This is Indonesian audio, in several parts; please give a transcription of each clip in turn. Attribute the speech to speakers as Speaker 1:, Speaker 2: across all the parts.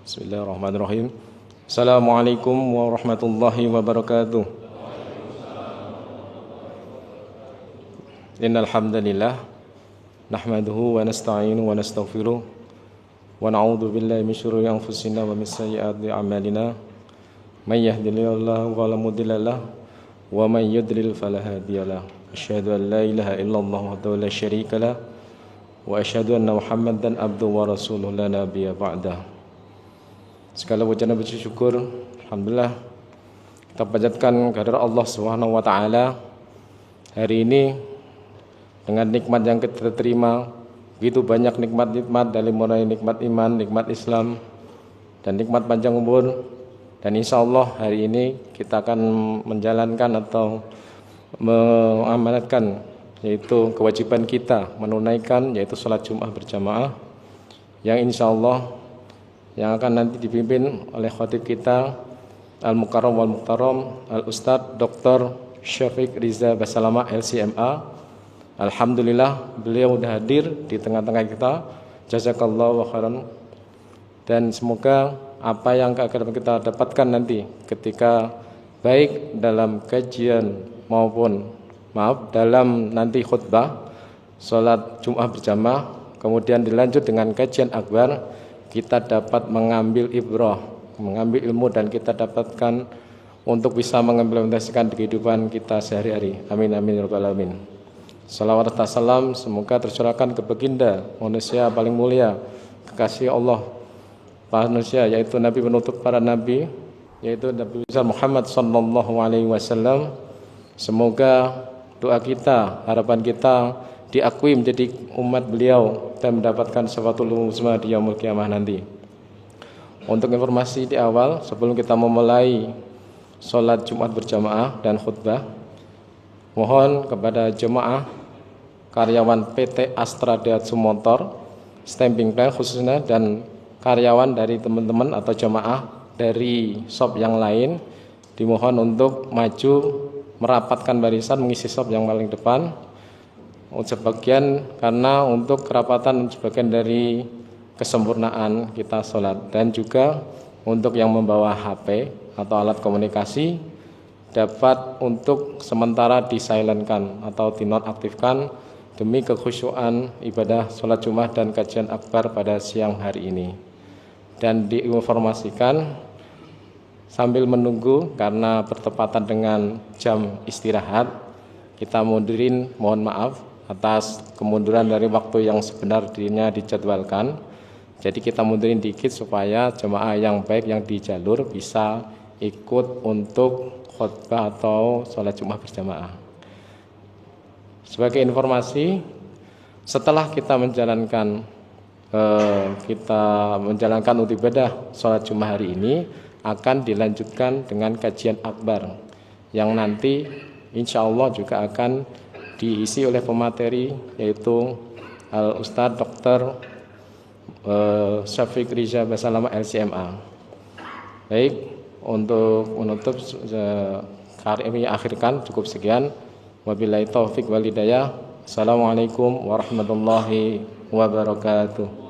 Speaker 1: Bismillahirrahmanirrahim. Assalamualaikum warahmatullahi wabarakatuh. Innal hamdalillah nahmaduhu wa nasta'inu wa nastaghfiruh wa na'udzu billahi min syururi anfusina wa min sayyiati a'malina. May yahdihillahu fala mudilla lahu wa may yudlil fala hadiyalah. Asyhadu an la ilaha illallah wahdahu la syarika lah wa asyhadu anna Muhammadan abduhu wa rasuluhu la nabiyya ba'dah. Segala puji dan puji syukur alhamdulillah kita panjatkan kehadirat Allah Subhanahu wa taala. Hari ini dengan nikmat yang kita terima, begitu banyak nikmat-nikmat dari mulai nikmat iman, nikmat Islam dan nikmat panjang umur. Dan insya Allah hari ini kita akan menjalankan atau mengamanatkan yaitu kewajiban kita menunaikan yaitu sholat Jumat berjamaah yang insya Allah yang akan nanti dipimpin oleh khatib kita Al-Mukarram wal Muhtaram Al-Ustadz Dr. Syafiq Riza Basalama LCMA. Alhamdulillah beliau sudah hadir di tengah-tengah kita. Jazakallahu khairan. Dan semoga apa yang akan kita dapatkan nanti ketika baik dalam kajian maupun dalam nanti khutbah sholat Jumat berjamaah kemudian dilanjut dengan kajian akbar, kita dapat mengambil ibrah, mengambil ilmu dan kita dapatkan untuk bisa mengimplementasikan di kehidupan kita sehari-hari. Amin amin ya rabbal alamin. Salawat dan salam semoga tercurahkan ke baginda manusia paling mulia, kekasih Allah manusia yaitu Nabi penutup para nabi yaitu Nabi besar Muhammad sallallahu alaihi wasallam. Semoga doa kita, harapan kita diakui menjadi umat beliau dan mendapatkan syafaatul uzma di yaumul qiyamah nanti. Untuk informasi di awal sebelum kita memulai sholat Jumat berjamaah dan khutbah, mohon kepada jemaah karyawan PT Astra Daihatsu Motor Stamping Plant khususnya dan karyawan dari teman-teman atau jemaah dari shop yang lain dimohon untuk maju merapatkan barisan mengisi shop yang paling depan. Sebagian karena untuk kerapatan sebagian dari kesempurnaan kita sholat dan juga untuk yang membawa HP atau alat komunikasi dapat untuk sementara disilentkan atau dinonaktifkan demi kekhusyuan ibadah sholat Jumat dan kajian akbar pada siang hari ini. Dan diinformasikan sambil menunggu karena bertepatan dengan jam istirahat kita mundurin, mohon maaf atas kemunduran dari waktu yang sebenarnya dijadwalkan. Jadi kita mundurin dikit supaya jemaah yang baik yang di jalur bisa ikut untuk khutbah atau sholat Jumat berjamaah. Sebagai informasi, setelah kita menjalankan ibadah sholat Jumat hari ini akan dilanjutkan dengan kajian akbar yang nanti insya Allah juga akan diisi oleh pemateri yaitu Al-Ustadz Dr. Syafiq Riza Basalama LCMA. Baik, untuk menutup kami akhirkan cukup sekian. Wabillahi taufik wal hidayah. Assalamualaikum warahmatullahi wabarakatuh.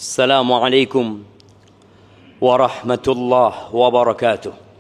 Speaker 2: Assalamualaikum warahmatullahi wabarakatuh.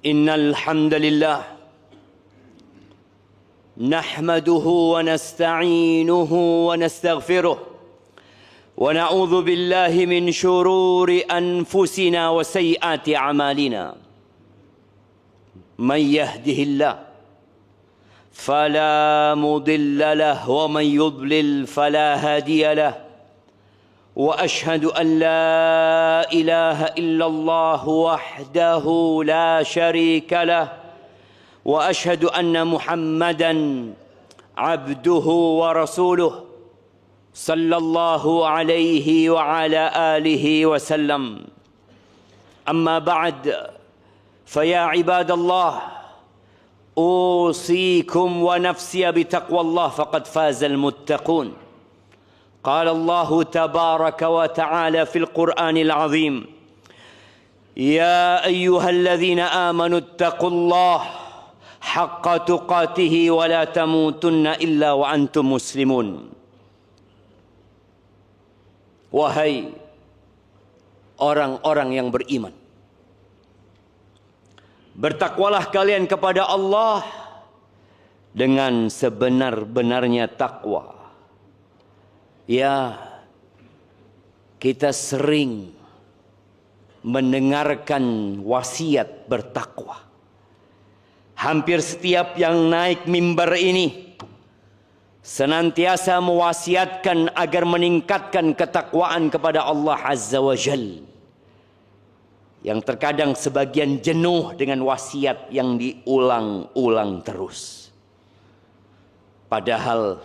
Speaker 2: إن الحمد لله نحمده ونستعينه ونستغفره ونعوذ بالله من شرور أنفسنا وسيئات أعمالنا. من يهده الله فلا مضل له ومن يضلل فلا هادي له، وأشهد أن لا إله إلا الله وحده لا شريك له، وأشهد أن محمدًا عبده ورسوله صلى الله عليه وعلى آله وسلم. أما بعد، فيا عباد الله، أوصيكم ونفسي بتقوى الله فقد فاز المتقون. قال الله تبارك وتعالى في القرآن العظيم: يا أيها الذين آمنوا اتقوا الله حق تقاته ولا تموتن إلا وأنتم مسلمون. Wahai orang-orang yang beriman, bertakwalah kalian kepada Allah dengan sebenar-benarnya takwa. Ya, kita sering mendengarkan wasiat bertakwa. Hampir setiap yang naik mimbar ini senantiasa mewasiatkan agar meningkatkan ketakwaan kepada Allah Azza wa Jal. Yang terkadang sebagian jenuh dengan wasiat yang diulang-ulang terus. Padahal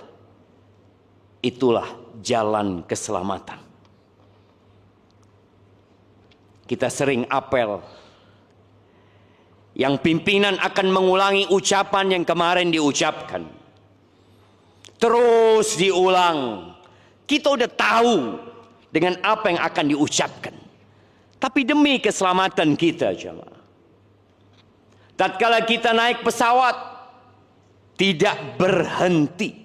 Speaker 2: itulah jalan keselamatan. Kita sering apel yang pimpinan akan mengulangi ucapan yang kemarin diucapkan. Terus diulang. Kita udah tahu dengan apa yang akan diucapkan. Tapi demi keselamatan kita, jemaah. Tatkala kita naik pesawat, tidak berhenti.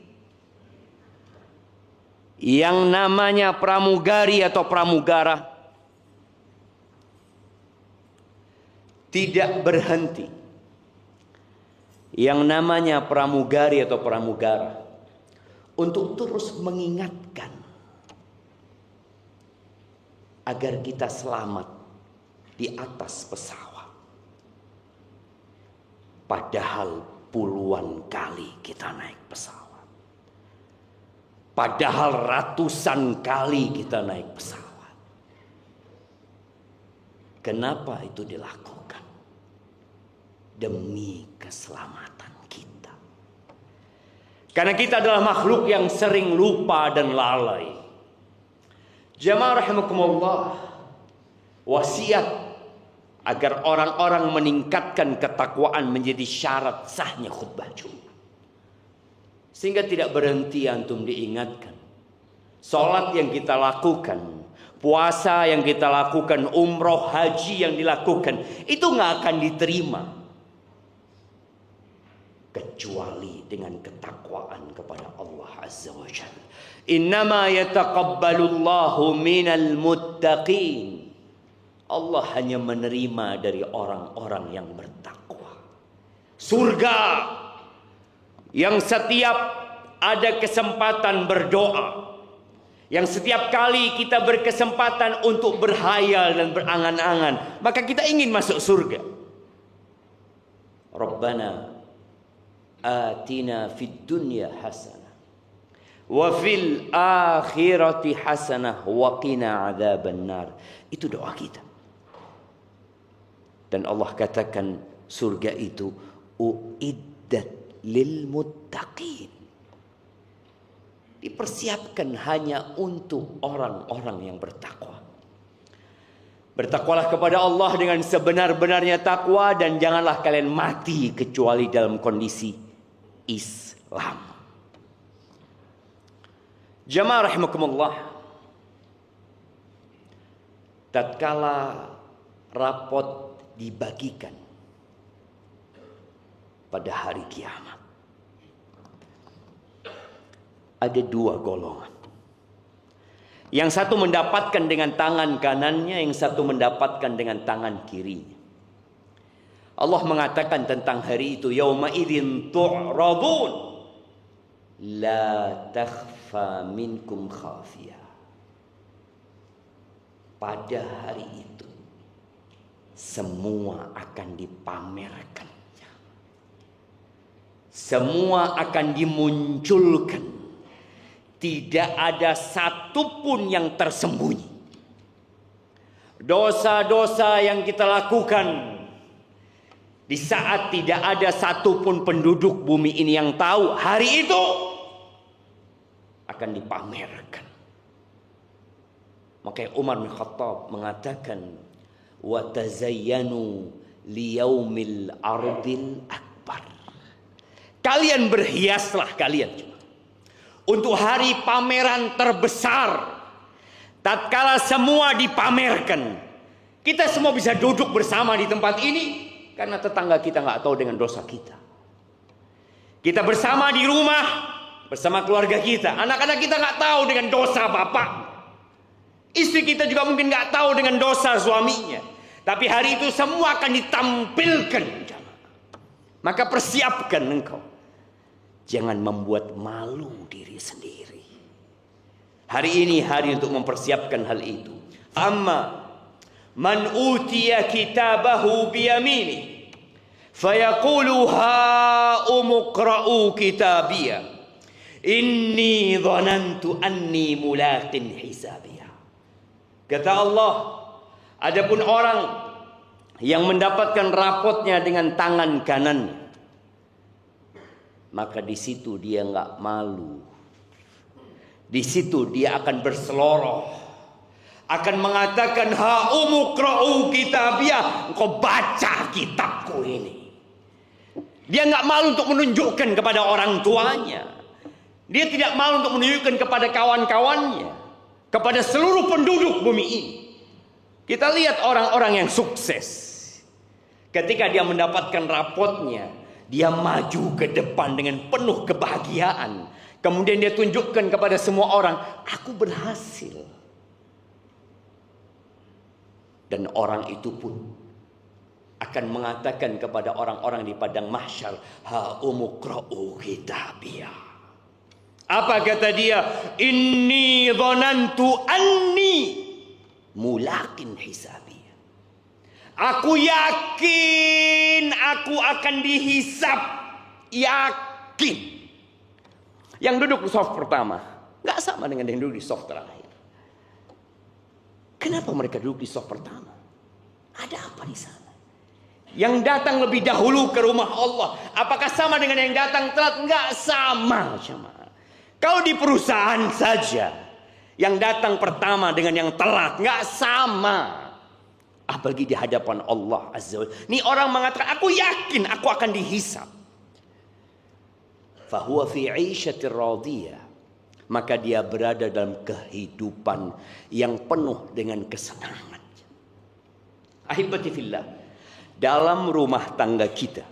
Speaker 2: Yang namanya pramugari atau pramugara tidak berhenti. Yang namanya pramugari atau pramugara untuk terus mengingatkan agar kita selamat di atas pesawat. Padahal puluhan kali kita naik pesawat. Padahal ratusan kali kita naik pesawat. Kenapa itu dilakukan? Demi keselamatan kita. Karena kita adalah makhluk yang sering lupa dan lalai. Jamaah rahimakumullah, wasiat agar orang-orang meningkatkan ketakwaan menjadi syarat sahnya khutbah Jumat. Sehingga tidak berhenti antum diingatkan. Salat yang kita lakukan, puasa yang kita lakukan, umroh, haji yang dilakukan, itu nggak akan diterima kecuali dengan ketakwaan kepada Allah Azza wa Jalla. Innama yataqabbalullahu minal muttaqin. Allah hanya menerima dari orang-orang yang bertakwa. Surga yang setiap ada kesempatan berdoa, yang setiap kali kita berkesempatan untuk berhayal dan berangan-angan, maka kita ingin masuk surga. Rabbana atina fid dunya hasanah wa fil akhirati hasanah wa qina adzabannar. Itu doa kita. Dan Allah katakan surga itu uiddat lil muttaqin. Dipersiapkan hanya untuk orang-orang yang bertakwa. Bertakwalah kepada Allah dengan sebenar-benarnya takwa, dan janganlah kalian mati kecuali dalam kondisi Islam. Jamaah rahimakumullah, tatkala rapot dibagikan pada hari kiamat, ada dua golongan. Yang satu mendapatkan dengan tangan kanannya, yang satu mendapatkan dengan tangan kirinya. Allah mengatakan tentang hari itu, yauma idzin tu'radun la takhfa minkum khafiyah. Pada hari itu semua akan dipamerkan. Semua akan dimunculkan. Tidak ada satupun yang tersembunyi. Dosa-dosa yang kita lakukan, di saat tidak ada satupun penduduk bumi ini yang tahu, hari itu akan dipamerkan. Makanya Umar bin Khattab mengatakan, wa tazayyanu liyaumil ardil akbar. Kalian berhiaslah kalian untuk hari pameran terbesar. Tatkala semua dipamerkan, kita semua bisa duduk bersama di tempat ini karena tetangga kita nggak tahu dengan dosa kita. Kita bersama di rumah bersama keluarga kita, anak-anak kita nggak tahu dengan dosa bapak. Istri kita juga mungkin nggak tahu dengan dosa suaminya. Tapi hari itu semua akan ditampilkan. Maka persiapkan engkau. Jangan membuat malu diri sendiri. Hari ini hari untuk mempersiapkan hal itu. Amma man utiya kitabahu biyamini fayaqulu ha umqra'u kitabiyah inni dhanantu anni mulaqin hisabiyah. Kata Allah, adapun orang yang mendapatkan rapotnya dengan tangan kanannya, maka di situ dia nggak malu. Di situ dia akan berseloroh, akan mengatakan ha umqra'u kitabiyah, engkau baca kitabku ini. Dia nggak malu untuk menunjukkan kepada orang tuanya. Dia tidak malu untuk menunjukkan kepada kawan-kawannya, kepada seluruh penduduk bumi ini. Kita lihat orang-orang yang sukses. Ketika dia mendapatkan rapotnya, dia maju ke depan dengan penuh kebahagiaan. Kemudian dia tunjukkan kepada semua orang, aku berhasil. Dan orang itu pun akan mengatakan kepada orang-orang di padang mahsyar, ha umuqra'u kitabiyah. Apa kata dia? Inni dhanantu anni mulakin hisabiyah. Aku yakin aku akan dihisab. Yakin. Yang duduk di soft pertama gak sama dengan yang duduk di soft terakhir. Kenapa mereka duduk di soft pertama? Ada apa di sana? Yang datang lebih dahulu ke rumah Allah, apakah sama dengan yang datang telat? Enggak sama, jemaah. Kalau di perusahaan saja, yang datang pertama dengan yang telat enggak sama. Apalagi di hadapan Allah Azza wa Jalla. Ini orang mengatakan, aku yakin aku akan dihisab. Fahuwa fi 'ishatir radiyah. Maka dia berada dalam kehidupan yang penuh dengan kesenangan. Ahibati fillah, dalam rumah tangga kita,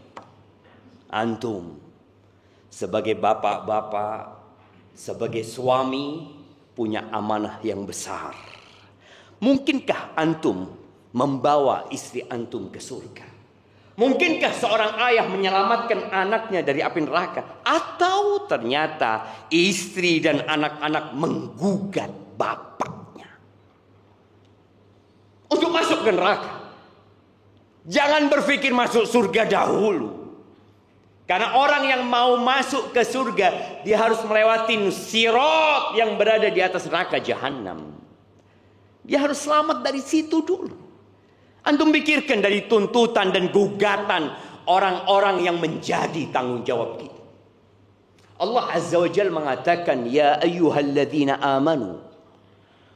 Speaker 2: antum sebagai bapak-bapak, sebagai suami, punya amanah yang besar. Mungkinkah antum membawa istri antum ke surga? Mungkinkah seorang ayah menyelamatkan anaknya dari api neraka? Atau ternyata istri dan anak-anak menggugat bapaknya untuk masuk ke neraka? Jangan berpikir masuk surga dahulu. Karena orang yang mau masuk ke surga, dia harus melewati sirat yang berada di atas neraka jahanam. Dia harus selamat dari situ dulu. Antum pikirkan dari tuntutan dan gugatan orang-orang yang menjadi tanggung jawab kita. Allah Azza wa Jalla mengatakan, ya ayyuhalladzina amanu,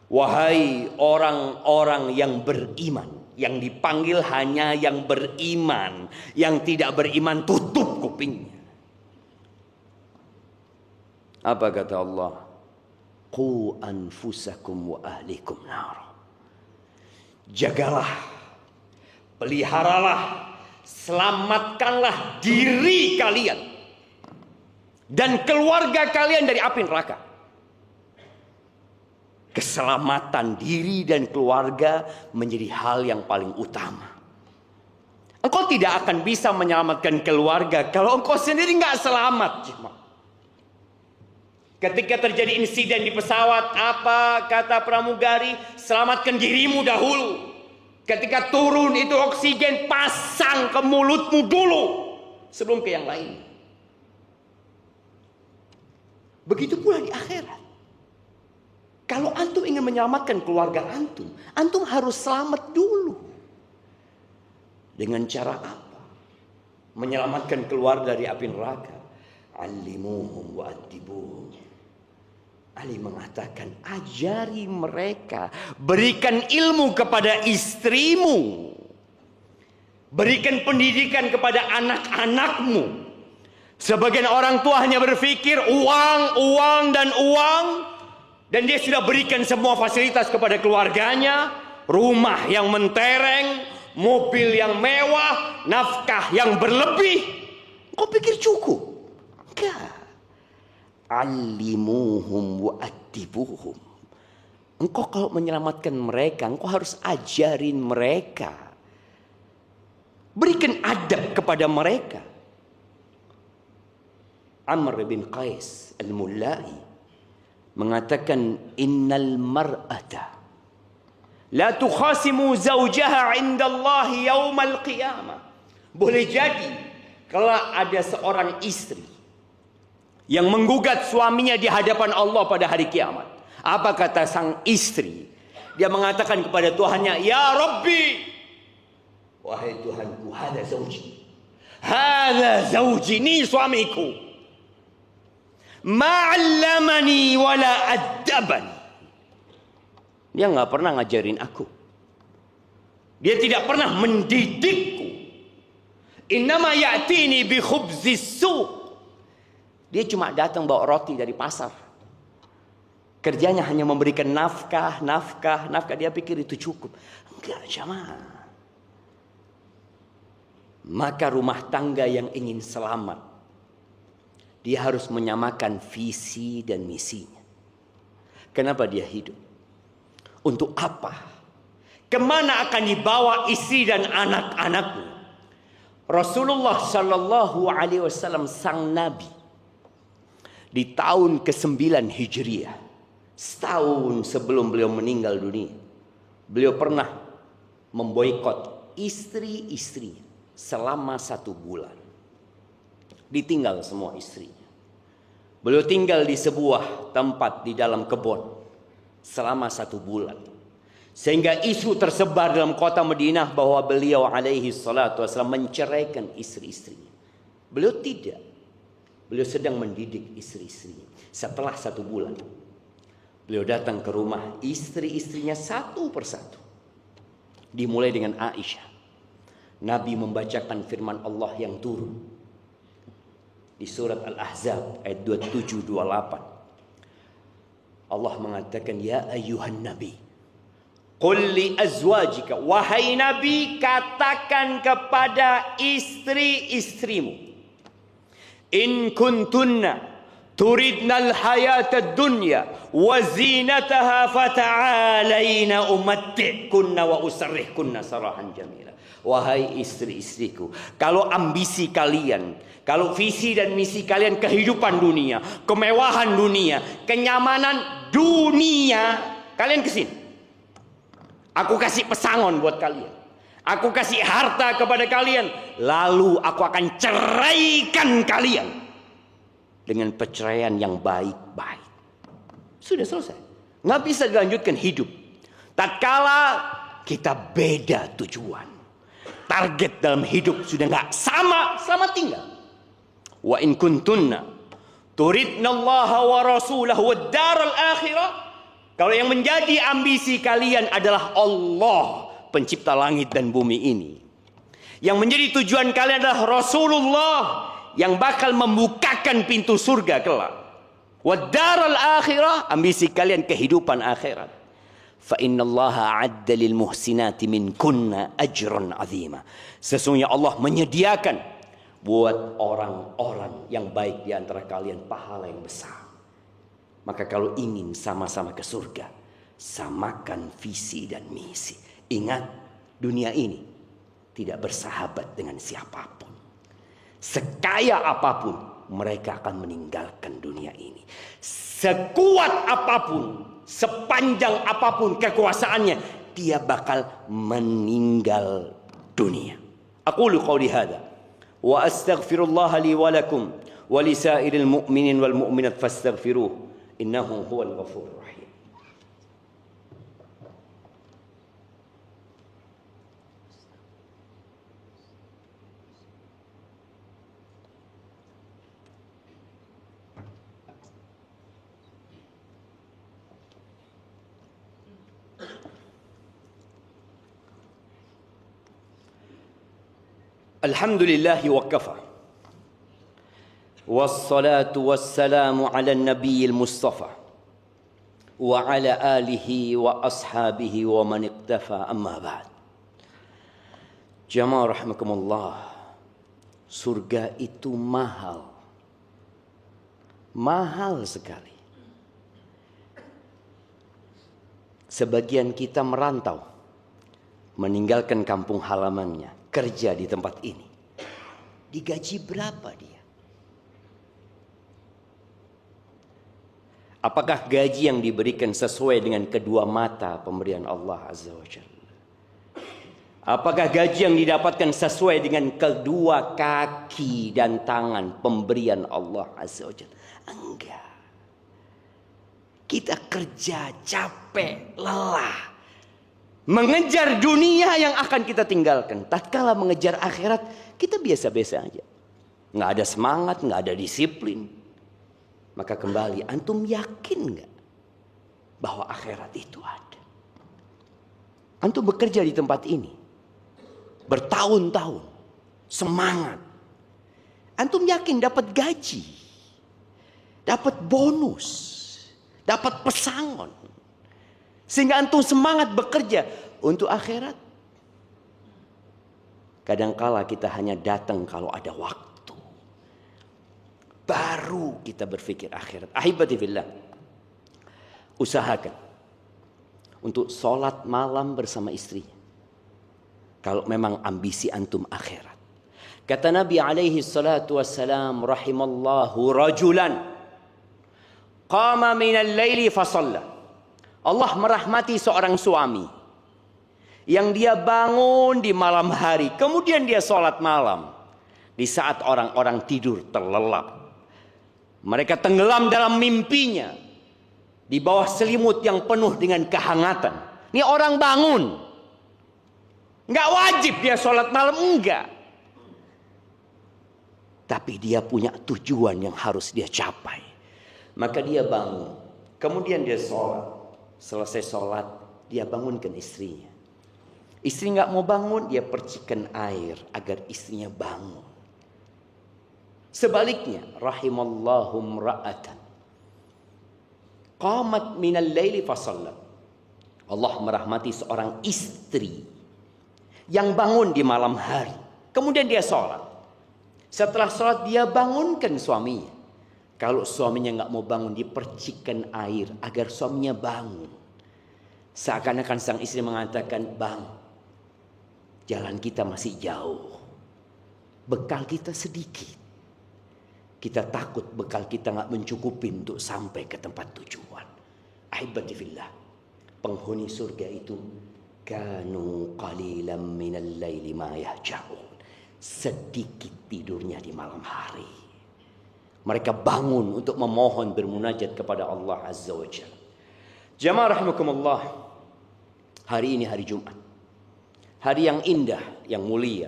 Speaker 2: wahai orang-orang yang beriman. Yang dipanggil hanya yang beriman. Yang tidak beriman tutup kupingnya. Apa kata Allah? Qu anfusakum wa ahlikum nar. Jagalah, peliharalah, selamatkanlah diri kalian dan keluarga kalian dari api neraka. Keselamatan diri dan keluarga menjadi hal yang paling utama. Engkau tidak akan bisa menyelamatkan keluarga kalau engkau sendiri nggak selamat. Ketika terjadi insiden di pesawat, apa kata pramugari? Selamatkan dirimu dahulu. Ketika turun itu oksigen, pasang ke mulutmu dulu sebelum ke yang lain. Begitu pula di akhirat. Kalau antum ingin menyelamatkan keluarga antum, antum harus selamat dulu. Dengan cara apa? Menyelamatkan keluarga dari api neraka. Alimuhum wa adibuhum. Ali mengatakan, ajari mereka, berikan ilmu kepada istrimu, berikan pendidikan kepada anak-anakmu. Sebagian orang tua hanya berpikir uang, uang, dan uang. Dan dia sudah berikan semua fasilitas kepada keluarganya. Rumah yang mentereng, mobil yang mewah, nafkah yang berlebih. Kau pikir cukup? Enggak. Alimuhum wa adibuhum. Engkau kalau menyelamatkan mereka, engkau harus ajarin mereka. Berikan adab kepada mereka. Amr bin Qais al-Mullai mengatakan, innal mar'ata la tukhasimu zawjaha indallahi yaumal qiyamah. Boleh jadi kalau ada seorang istri yang menggugat suaminya di hadapan Allah pada hari kiamat. Apa kata sang istri? Dia mengatakan kepada Tuhannya, ya Rabbi, wahai Tuhanku, hada zawji, hada zawji, ini suamiku. Ma'allamani wala adabani. Dia nggak pernah ngajarin aku. Dia tidak pernah mendidikku. Innama ya'tini bi khubzis suq. Dia cuma datang bawa roti dari pasar. Kerjanya hanya memberikan nafkah. Dia pikir itu cukup. Enggak, jamaah. Maka rumah tangga yang ingin selamat, dia harus menyamakan visi dan misinya. Kenapa dia hidup? Untuk apa? Kemana akan dibawa istri dan anak-anaknya? Rasulullah Sallallahu Alaihi Wasallam, sang Nabi, di tahun ke-9 Hijriah, setahun sebelum beliau meninggal dunia, beliau pernah memboikot istri-istrinya selama 1 bulan. Ditinggal semua istrinya. Beliau tinggal di sebuah tempat di dalam kebun selama 1 bulan. Sehingga isu tersebar dalam kota Madinah bahwa beliau alaihi salatu wasallam menceraikan istri-istrinya. Beliau tidak. Beliau sedang mendidik istri-istrinya. Setelah 1 bulan, beliau datang ke rumah istri-istrinya satu persatu. Dimulai dengan Aisyah. Nabi membacakan firman Allah yang turun di surat Al-Ahzab ayat 27-28. Allah mengatakan, ya ayuhan nabi, qul li azwajika, wahai nabi, katakan kepada istri-istrimu, in kuntunna turidnal hayatad dunya wa zinataha fata'alaina umatti'kunna wa usarrihkunna sarahan jamila. Wahai istri-istriku, kalau ambisi kalian, kalau visi dan misi kalian kehidupan dunia, kemewahan dunia, kenyamanan dunia, kalian kesini. Aku kasih pesangon buat kalian. Aku kasih harta kepada kalian. Lalu aku akan ceraikan kalian dengan perceraian yang baik-baik. Sudah selesai. Nggak bisa dilanjutkan hidup. Tatkala kita beda tujuan. Target dalam hidup sudah nggak sama tinggal. Wa in kuntunna turidnallaha wa rasulahu wad daral akhirah. Kalau yang menjadi ambisi kalian adalah Allah, pencipta langit dan bumi ini. Yang menjadi tujuan kalian adalah Rasulullah yang bakal membukakan pintu surga kelak. Wad daral akhirah, ambisi kalian kehidupan akhirat. Fa innallaha a'adda lil muhsinati minkunna ajran 'azima. Sesungguhnya Allah menyediakan buat orang-orang yang baik di antara kalian pahala yang besar. Maka kalau ingin sama-sama ke surga, samakan visi dan misi. Ingat, dunia ini tidak bersahabat dengan siapapun. Sekaya apapun, mereka akan meninggalkan dunia ini. Sekuat apapun, sepanjang apapun kekuasaannya, dia bakal meninggal dunia. Aqulu qawli hadha wa astaghfirullah li wa lakum wa li sa'iril mu'minin wal mu'minat fastaghfiruh innahu huwal ghafurur rahim. Alhamdulillahi wa kafa. Wassalatu wassalamu ala nabiyil mustafa wa ala alihi wa ashabihi wa man iqtafa, amma ba'd. Jamaah rahimakumullah, surga itu mahal. Mahal sekali. Sebagian kita merantau, meninggalkan kampung halamannya, kerja di tempat ini. Digaji berapa dia? Apakah gaji yang diberikan sesuai dengan kedua mata pemberian Allah Azza wa Jalla? Apakah gaji yang didapatkan sesuai dengan kedua kaki dan tangan pemberian Allah Azza wa Jalla? Enggak. Kita kerja capek, lelah, mengejar dunia yang akan kita tinggalkan. Tatkala mengejar akhirat, kita biasa-biasa aja. Nggak ada semangat, nggak ada disiplin. Maka kembali, antum yakin nggak bahwa akhirat itu ada? Antum bekerja di tempat ini bertahun-tahun, semangat. Antum yakin dapat gaji? dapat bonus, dapat pesangon. Sehingga antum semangat bekerja untuk akhirat. Kadangkala kita hanya datang kalau ada waktu. Baru kita berpikir akhirat. Ahibati fillah. Usahakan untuk sholat malam bersama istrinya. Kalau memang ambisi antum akhirat. Kata Nabi alaihi salatu wassalam, rahimallahu rajulan qama minal laili fasalla. Allah merahmati seorang suami yang dia bangun di malam hari, kemudian dia sholat malam. Di saat orang-orang tidur terlelap, mereka tenggelam dalam mimpinya di bawah selimut yang penuh dengan kehangatan. Ini orang bangun, nggak wajib dia sholat malam, enggak. Tapi dia punya tujuan yang harus dia capai. Maka dia bangun. Kemudian dia sholat. Selesai sholat, dia bangunkan istrinya. Istri nggak mau bangun, dia percikan air agar istrinya bangun. Sebaliknya, rahimallahu mra'atan qamat minal laili fasallat. Allah merahmati seorang istri yang bangun di malam hari. Kemudian dia sholat. Setelah sholat dia bangunkan suaminya. Kalau suaminya nggak mau bangun, dipercikan air agar suaminya bangun. Seakan-akan sang istri mengatakan, bang, jalan kita masih jauh. Bekal kita sedikit. Kita takut bekal kita nggak mencukupi untuk sampai ke tempat tujuan. Ahibati fillah. Penghuni surga itu, kanu qalilan minal laili ma yahja'un. Sedikit tidurnya di malam hari. Mereka bangun untuk memohon bermunajat kepada Allah Azza wa Jalla. Jamaah rahimakumullah. Hari ini hari Jumat. Hari yang indah, yang mulia.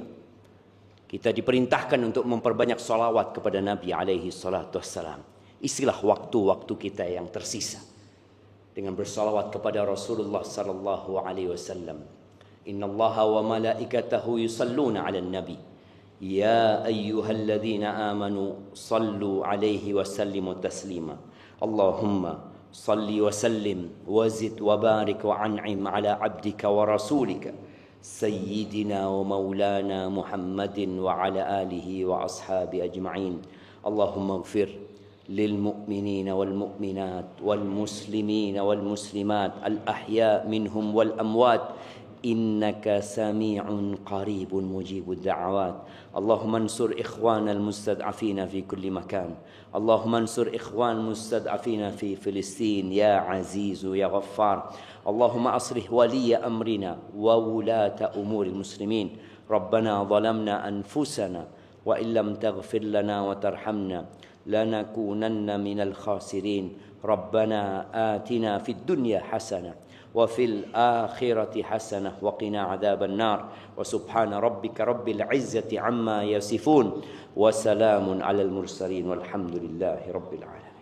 Speaker 2: Kita diperintahkan untuk memperbanyak salawat kepada Nabi alaihi salatu wassalam. Isilah waktu-waktu kita yang tersisa dengan bersalawat kepada Rasulullah sallallahu alaihi wasallam. Innallaha wa malaikatahu yusalluna 'alan nabi. Ya ayyuhalladzina amanu sallu alaihi wa sallimu taslima. Allahumma salli wa sallim wa zid wa barik wa an'im ala abdika wa rasulika sayyidina wa maulana Muhammadin wa ala alihi wa ashabi ajma'in. Allahumma ighfir lil mu'minina wal mu'minat wal muslimina wal muslimat al ahya minhum wal amwat. إنك سميع قريب مجيب الدعوات. اللهم انصر إخوان المستضعفين في كل مكان. اللهم انصر إخوان المستضعفين في فلسطين يا عزيز يا غفار. اللهم أصلح ولي أمرنا وولاة أمور المسلمين. ربنا ظلمنا أنفسنا وإن لم تغفر لنا وترحمنا لنكونن من الخاسرين. ربنا آتنا في الدنيا حسنة وفي الآخرة حسنة وقنا عذاب النار. وسبحان ربك رب العزة عما يصفون وسلام على المرسلين والحمد لله رب العالمين.